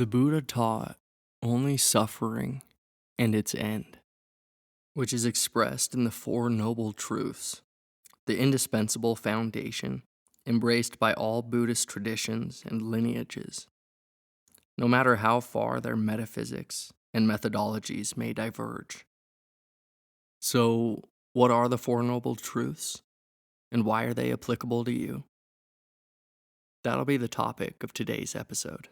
The Buddha taught only suffering and its end, which is expressed in the Four Noble Truths, the indispensable foundation embraced by all Buddhist traditions and lineages, no matter how far their metaphysics and methodologies may diverge. So, what are the Four Noble Truths, and why are they applicable to you? That'll be the topic of today's episode.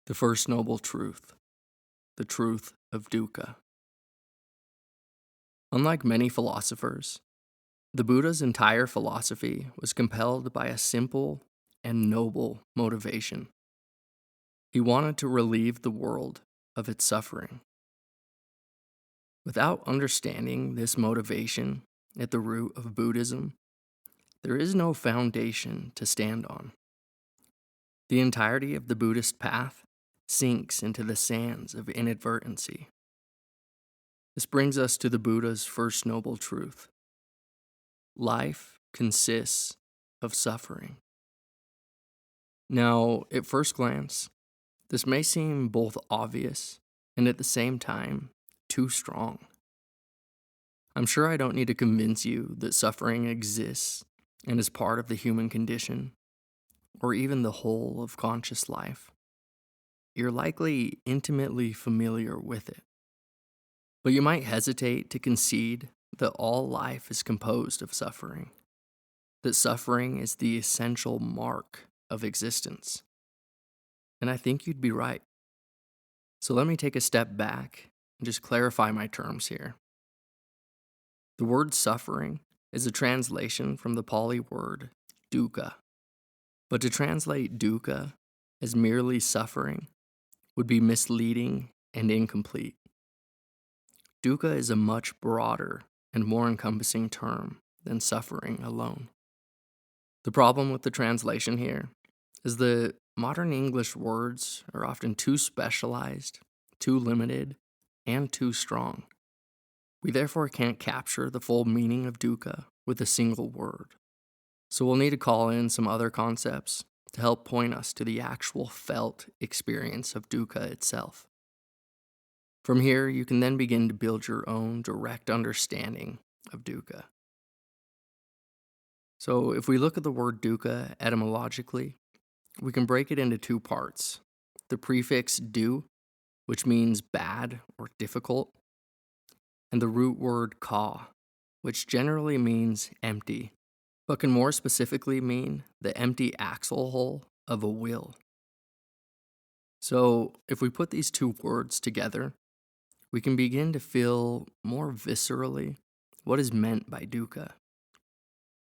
The first noble truth, the truth of dukkha. Unlike many philosophers, the Buddha's entire philosophy was compelled by a simple and noble motivation. He wanted to relieve the world of its suffering. Without understanding this motivation at the root of Buddhism, there is no foundation to stand on. The entirety of the Buddhist path sinks into the sands of inadvertency. This brings us to the Buddha's first noble truth. Life consists of suffering. Now, at first glance, this may seem both obvious and at the same time too strong. I'm sure I don't need to convince you that suffering exists and is part of the human condition, or even the whole of conscious life. You're likely intimately familiar with it. But you might hesitate to concede that all life is composed of suffering, that suffering is the essential mark of existence. And I think you'd be right. So let me take a step back and just clarify my terms here. The word suffering is a translation from the Pali word dukkha. But to translate dukkha as merely suffering would be misleading and incomplete. Dukkha is a much broader and more encompassing term than suffering alone. The problem with the translation here is that modern English words are often too specialized, too limited, and too strong. We therefore can't capture the full meaning of dukkha with a single word. So we'll need to call in some other concepts to help point us to the actual felt experience of dukkha itself. From here, you can then begin to build your own direct understanding of dukkha. So if we look at the word dukkha etymologically, we can break it into two parts. The prefix du, which means bad or difficult, and the root word ka, which generally means empty, but can more specifically mean the empty axle hole of a will. So if we put these two words together, we can begin to feel more viscerally what is meant by dukkha.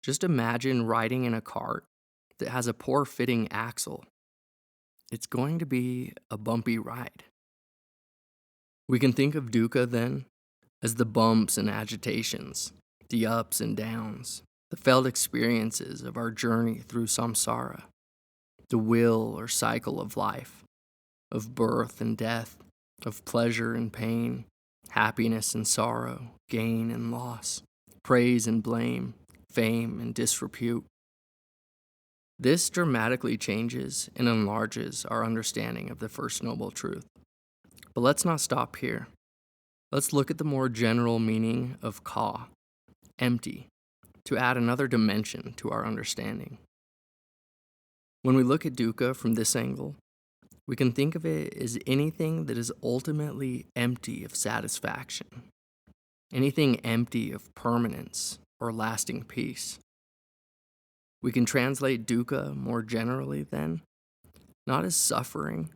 Just imagine riding in a cart that has a poor-fitting axle. It's going to be a bumpy ride. We can think of dukkha then as the bumps and agitations, the ups and downs, the felt experiences of our journey through samsara, the wheel or cycle of life, of birth and death, of pleasure and pain, happiness and sorrow, gain and loss, praise and blame, fame and disrepute. This dramatically changes and enlarges our understanding of the First Noble Truth. But let's not stop here. Let's look at the more general meaning of ka, empty, to add another dimension to our understanding. When we look at dukkha from this angle, we can think of it as anything that is ultimately empty of satisfaction, anything empty of permanence or lasting peace. We can translate dukkha more generally then, not as suffering,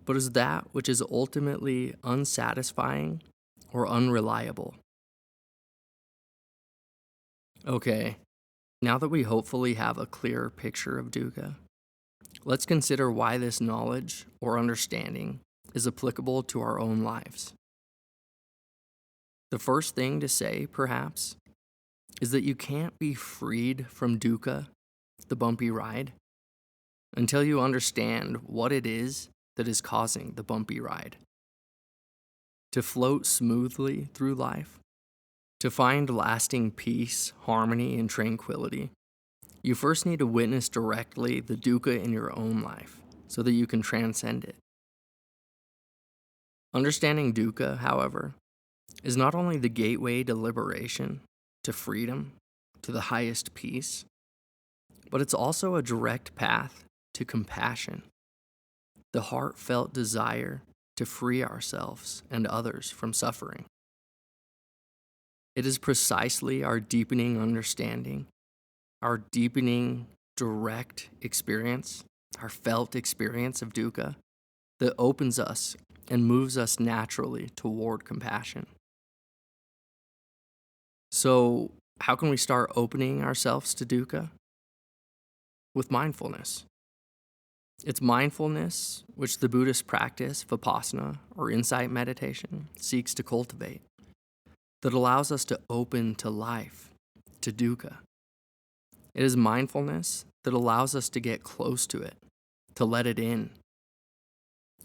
but as that which is ultimately unsatisfying or unreliable. Okay, now that we hopefully have a clearer picture of dukkha, let's consider why this knowledge or understanding is applicable to our own lives. The first thing to say, perhaps, is that you can't be freed from dukkha, the bumpy ride, until you understand what it is that is causing the bumpy ride. To float smoothly through life, to find lasting peace, harmony, and tranquility, You first need to witness directly the dukkha in your own life so that you can transcend it. Understanding dukkha, however, is not only the gateway to liberation, to freedom, to the highest peace, but it's also a direct path to compassion, the heartfelt desire to free ourselves and others from suffering. It is precisely our deepening understanding, our deepening direct experience, our felt experience of dukkha, that opens us and moves us naturally toward compassion. So, how can we start opening ourselves to dukkha? With mindfulness. It's mindfulness which the Buddhist practice, vipassana, or insight meditation, seeks to cultivate, that allows us to open to life, to dukkha. It is mindfulness that allows us to get close to it, to let it in.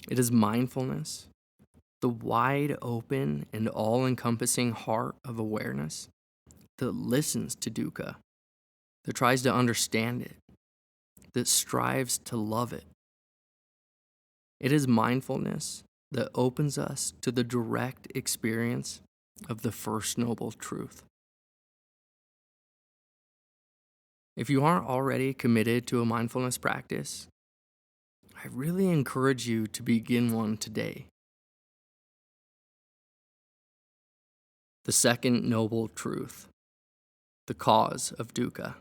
It is mindfulness, the wide open and all-encompassing heart of awareness that listens to dukkha, that tries to understand it, that strives to love it. It is mindfulness that opens us to the direct experience of the First Noble Truth. If you aren't already committed to a mindfulness practice, I really encourage you to begin one today. The Second Noble Truth, the cause of dukkha.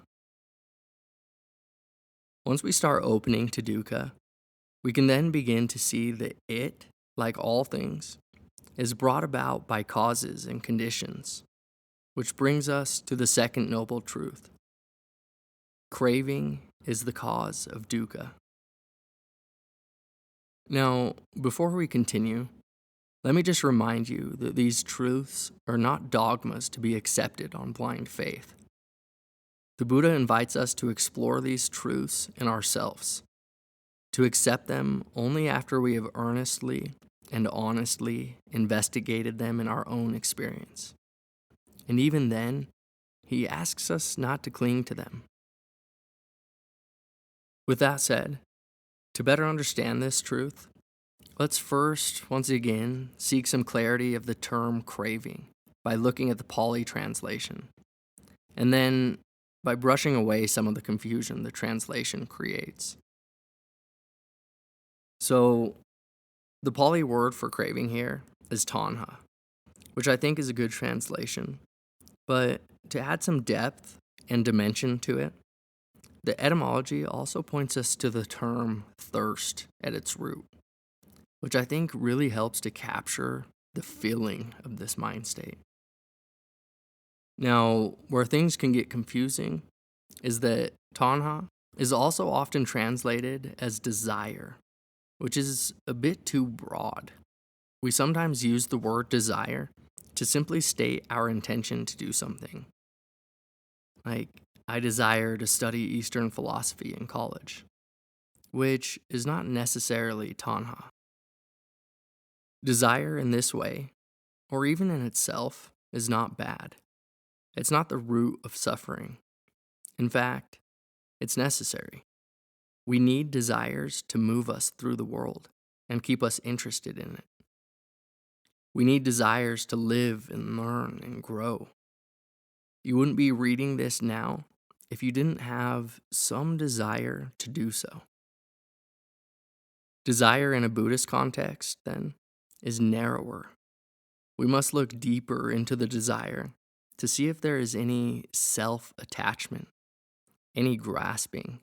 Once we start opening to dukkha, we can then begin to see that it, like all things, is brought about by causes and conditions, which brings us to the second noble truth. Craving is the cause of dukkha. Now, before we continue, let me just remind you that these truths are not dogmas to be accepted on blind faith. The Buddha invites us to explore these truths in ourselves, to accept them only after we have earnestly and honestly investigated them in our own experience. And even then, he asks us not to cling to them. With that said, to better understand this truth, let's first, once again, seek some clarity of the term craving by looking at the Pali translation, and then by brushing away some of the confusion the translation creates. So, the Pali word for craving here is tanha, which I think is a good translation. But to add some depth and dimension to it, the etymology also points us to the term thirst at its root, which I think really helps to capture the feeling of this mind state. Now, where things can get confusing is that tanha is also often translated as desire, which is a bit too broad. We sometimes use the word desire to simply state our intention to do something. Like, I desire to study Eastern philosophy in college, which is not necessarily tanha. Desire in this way, or even in itself, is not bad. It's not the root of suffering. In fact, it's necessary. We need desires to move us through the world and keep us interested in it. We need desires to live and learn and grow. You wouldn't be reading this now if you didn't have some desire to do so. Desire in a Buddhist context, then, is narrower. We must look deeper into the desire to see if there is any self-attachment, any grasping,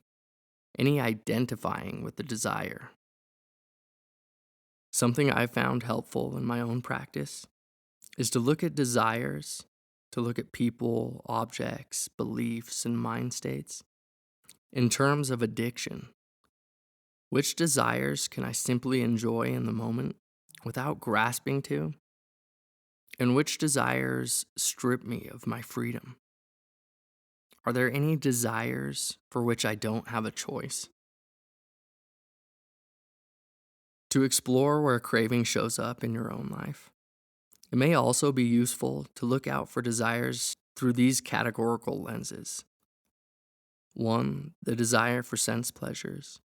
any identifying with the desire. Something I found helpful in my own practice is to look at desires, to look at people, objects, beliefs, and mind states in terms of addiction. Which desires can I simply enjoy in the moment without grasping to? And which desires strip me of my freedom? Are there any desires for which I don't have a choice? To explore where craving shows up in your own life, it may also be useful to look out for desires through these categorical lenses. 1, the desire for sense pleasures.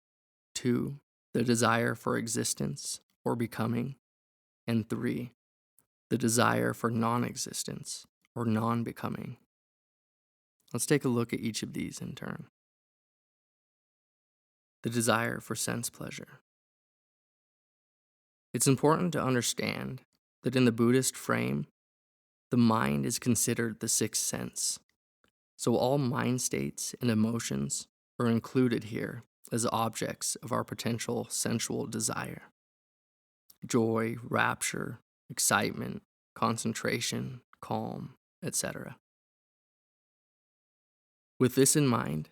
2, the desire for existence or becoming. And 3, the desire for non-existence or non-becoming. Let's take a look at each of these in turn. The desire for sense pleasure. It's important to understand that in the Buddhist frame, the mind is considered the sixth sense. So all mind states and emotions are included here as objects of our potential sensual desire. Joy, rapture, excitement, concentration, calm, etc. With this in mind,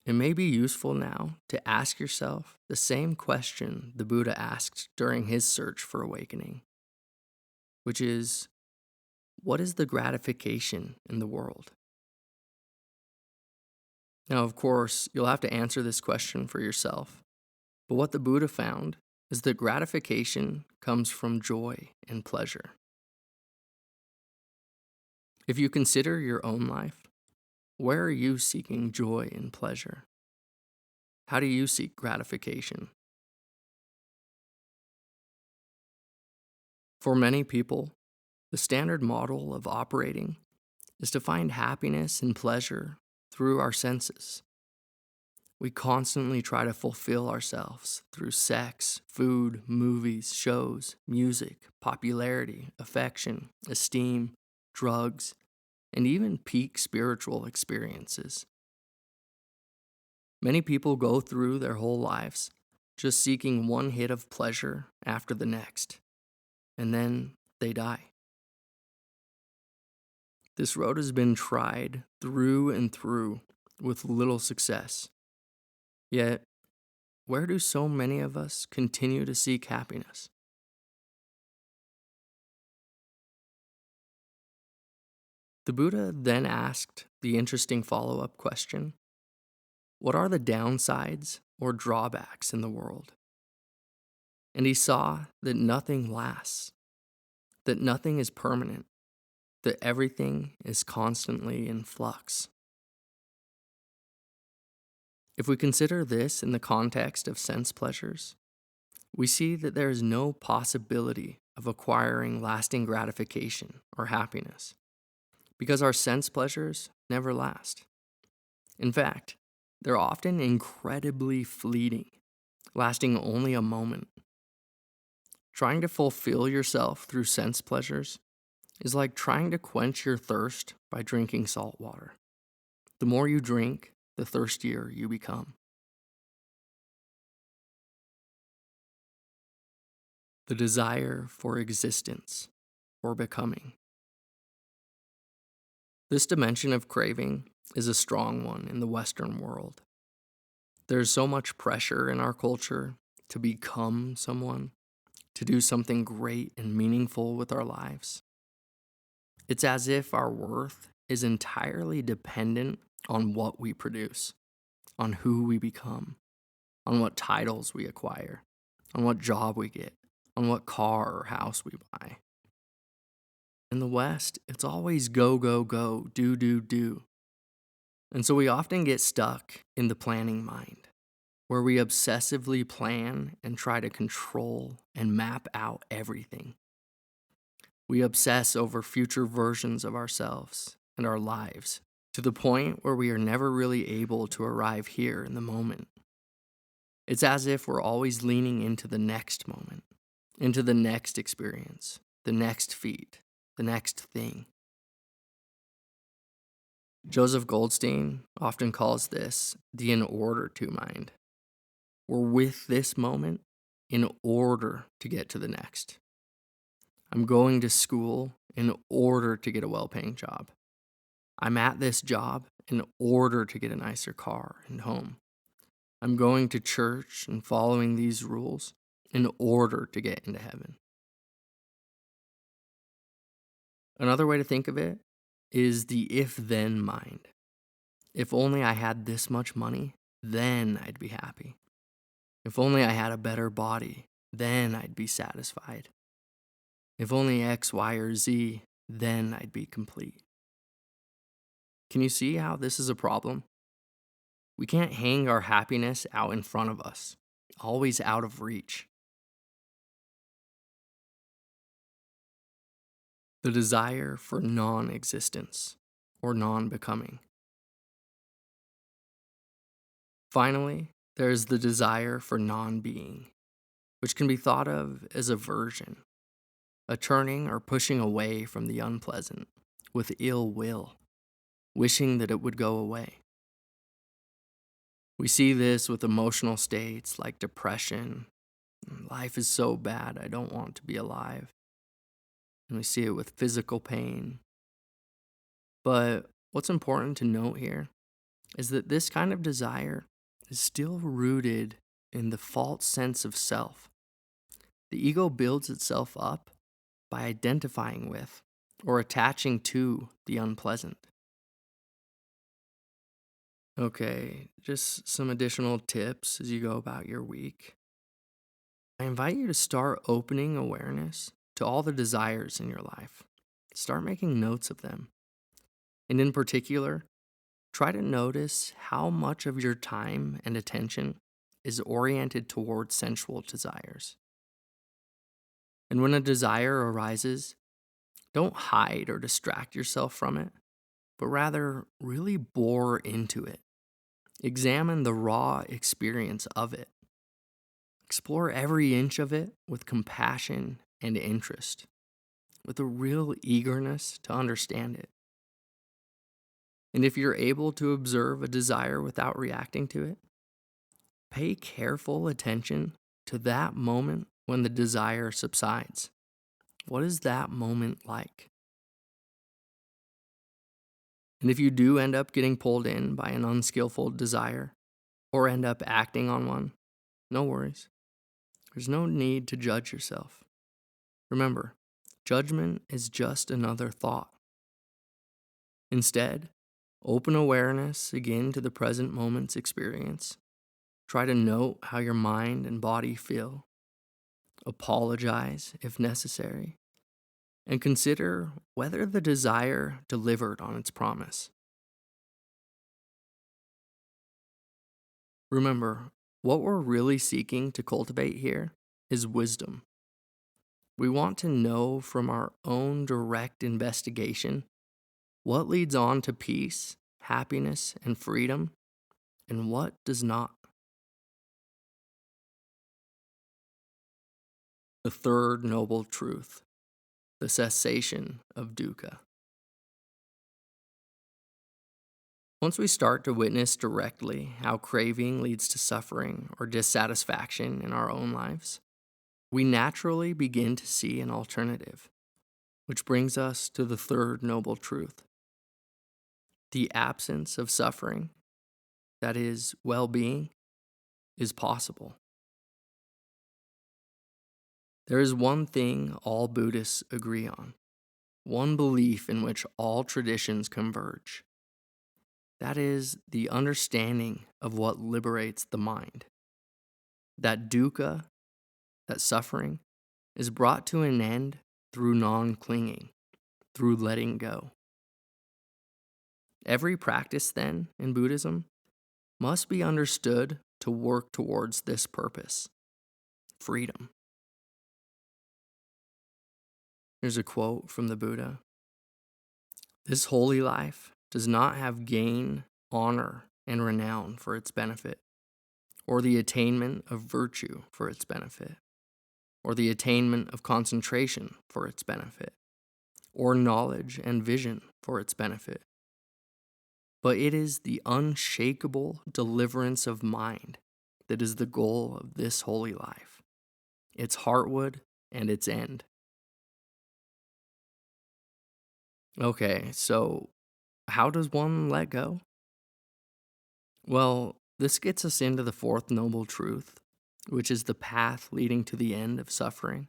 it may be useful now to ask yourself the same question the Buddha asked during his search for awakening, which is, what is the gratification in the world? Now, of course, you'll have to answer this question for yourself, but what the Buddha found is that gratification comes from joy and pleasure. If you consider your own life, where are you seeking joy and pleasure? How do you seek gratification? For many people, the standard model of operating is to find happiness and pleasure through our senses. We constantly try to fulfill ourselves through sex, food, movies, shows, music, popularity, affection, esteem, drugs, and even peak spiritual experiences. Many people go through their whole lives just seeking one hit of pleasure after the next, and then they die. This road has been tried through and through with little success. Yet, where do so many of us continue to seek happiness? The Buddha then asked the interesting follow-up question, what are the downsides or drawbacks in the world? And he saw that nothing lasts, that nothing is permanent, that everything is constantly in flux. If we consider this in the context of sense pleasures, we see that there is no possibility of acquiring lasting gratification or happiness, because our sense pleasures never last. In fact, they're often incredibly fleeting, lasting only a moment. Trying to fulfill yourself through sense pleasures is like trying to quench your thirst by drinking salt water. The more you drink, the thirstier you become. The desire for existence or becoming. This dimension of craving is a strong one in the Western world. There's so much pressure in our culture to become someone, to do something great and meaningful with our lives. It's as if our worth is entirely dependent on what we produce, on who we become, on what titles we acquire, on what job we get, on what car or house we buy. In the West, it's always go, go, go, do, do, do. And so we often get stuck in the planning mind, where we obsessively plan and try to control and map out everything. We obsess over future versions of ourselves and our lives to the point where we are never really able to arrive here in the moment. It's as if we're always leaning into the next moment, into the next experience, the next feat, the next thing. Joseph Goldstein often calls this the in order to mind. We're with this moment in order to get to the next. I'm going to school in order to get a well-paying job. I'm at this job in order to get a nicer car and home. I'm going to church and following these rules in order to get into heaven. Another way to think of it is the if-then mind. If only I had this much money, then I'd be happy. If only I had a better body, then I'd be satisfied. If only X, Y, or Z, then I'd be complete. Can you see how this is a problem? We can't hang our happiness out in front of us, always out of reach. The desire for non existence or non becoming. Finally, there is the desire for non being, which can be thought of as aversion, a turning or pushing away from the unpleasant with ill will, wishing that it would go away. We see this with emotional states like depression. Life is so bad, I don't want to be alive. And we see it with physical pain. But what's important to note here is that this kind of desire is still rooted in the false sense of self. The ego builds itself up by identifying with or attaching to the unpleasant. Okay, just some additional tips as you go about your week. I invite you to start opening awareness to all the desires in your life. Start making notes of them. And in particular, try to notice how much of your time and attention is oriented towards sensual desires. And when a desire arises, don't hide or distract yourself from it, but rather really bore into it. Examine the raw experience of it. Explore every inch of it with compassion and interest, with a real eagerness to understand it. And if you're able to observe a desire without reacting to it, pay careful attention to that moment when the desire subsides. What is that moment like? And if you do end up getting pulled in by an unskillful desire or end up acting on one, no worries. There's no need to judge yourself. Remember, judgment is just another thought. Instead, open awareness again to the present moment's experience. Try to note how your mind and body feel. Apologize if necessary. And consider whether the desire delivered on its promise. Remember, what we're really seeking to cultivate here is wisdom. We want to know from our own direct investigation what leads on to peace, happiness, and freedom, and what does not. The third noble truth, the cessation of dukkha. Once we start to witness directly how craving leads to suffering or dissatisfaction in our own lives, we naturally begin to see an alternative, which brings us to the third noble truth. The absence of suffering, that is, well-being, is possible. There is one thing all Buddhists agree on, one belief in which all traditions converge. That is the understanding of what liberates the mind. That dukkha, that suffering, is brought to an end through non-clinging, through letting go. Every practice, then, in Buddhism, must be understood to work towards this purpose: freedom. Here's a quote from the Buddha. "This holy life does not have gain, honor, and renown for its benefit, or the attainment of virtue for its benefit, or the attainment of concentration for its benefit, or knowledge and vision for its benefit. But it is the unshakable deliverance of mind that is the goal of this holy life, its heartwood and its end." Okay, so how does one let go? Well, this gets us into the fourth noble truth, which is the path leading to the end of suffering.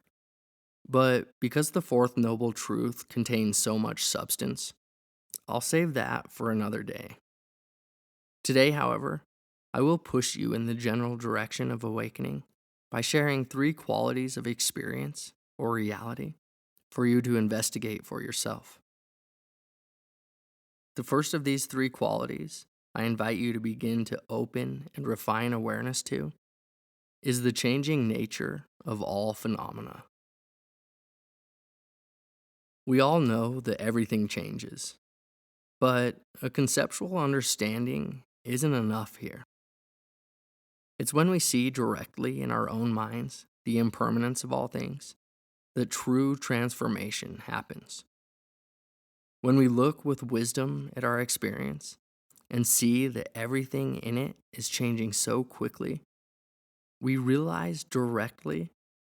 But because the fourth noble truth contains so much substance, I'll save that for another day. Today, however, I will push you in the general direction of awakening by sharing 3 qualities of experience or reality for you to investigate for yourself. The first of these 3 qualities I invite you to begin to open and refine awareness to is the changing nature of all phenomena. We all know that everything changes, but a conceptual understanding isn't enough here. It's when we see directly in our own minds the impermanence of all things that true transformation happens. When we look with wisdom at our experience and see that everything in it is changing so quickly, we realize directly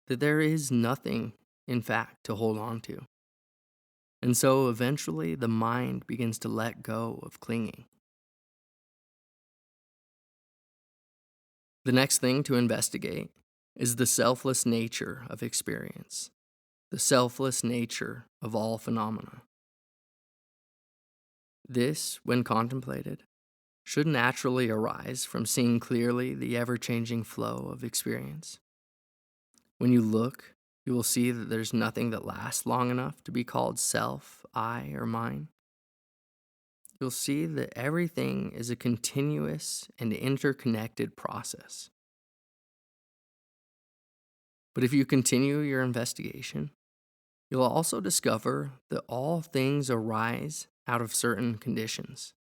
that there is nothing, in fact, to hold on to. And so eventually the mind begins to let go of clinging. The next thing to investigate is the selfless nature of experience, the selfless nature of all phenomena. This, when contemplated, should naturally arise from seeing clearly the ever-changing flow of experience. When you look, you will see that there's nothing that lasts long enough to be called self, I, or mine. You'll see that everything is a continuous and interconnected process. But if you continue your investigation, you'll also discover that all things arise out of certain conditions.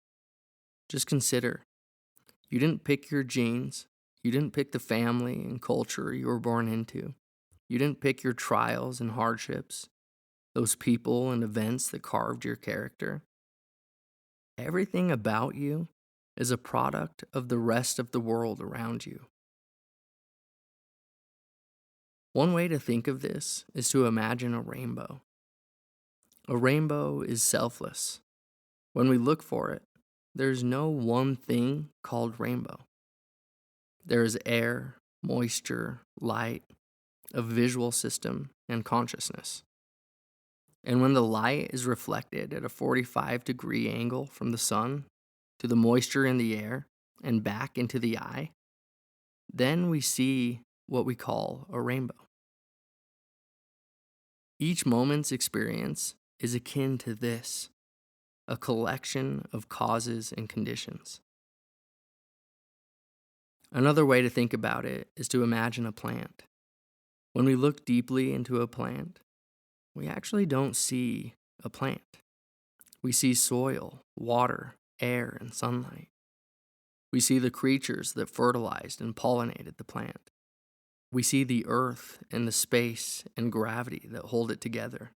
Just consider, you didn't pick your genes, you didn't pick the family and culture you were born into, you didn't pick your trials and hardships, those people and events that carved your character. Everything about you is a product of the rest of the world around you. One way to think of this is to imagine a rainbow. A rainbow is selfless. When we look for it, there's no one thing called rainbow. There is air, moisture, light, a visual system, and consciousness. And when the light is reflected at a 45-degree angle from the sun to the moisture in the air and back into the eye, then we see what we call a rainbow. Each moment's experience is akin to this, a collection of causes and conditions. Another way to think about it is to imagine a plant. When we look deeply into a plant, we actually don't see a plant. We see soil, water, air, and sunlight. We see the creatures that fertilized and pollinated the plant. We see the earth and the space and gravity that hold it together.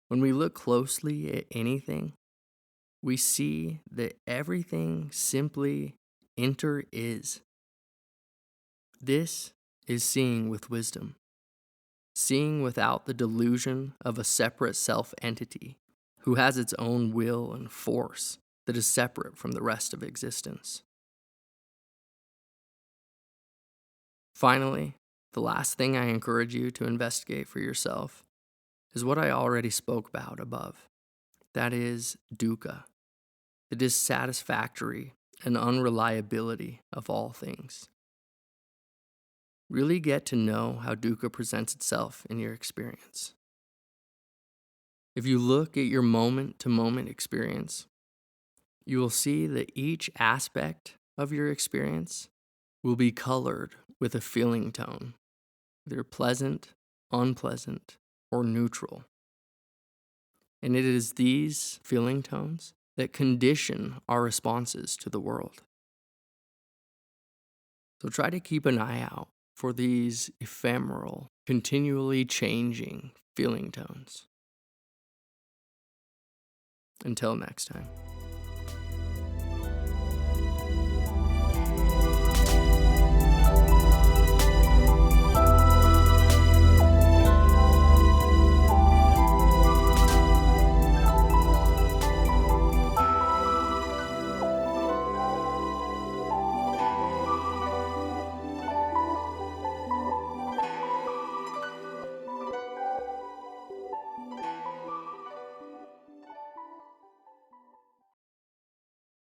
When we look closely at anything, we see that everything simply is. This is seeing with wisdom, seeing without the delusion of a separate self-entity who has its own will and force that is separate from the rest of existence. Finally, the last thing I encourage you to investigate for yourself is what I already spoke about above. That is dukkha, the dissatisfactory and unreliability of all things. Really get to know how dukkha presents itself in your experience. If you look at your moment-to-moment experience, you will see that each aspect of your experience will be colored with a feeling tone, either pleasant, unpleasant, or neutral. And it is these feeling tones that condition our responses to the world. So try to keep an eye out for these ephemeral, continually changing feeling tones. Until next time.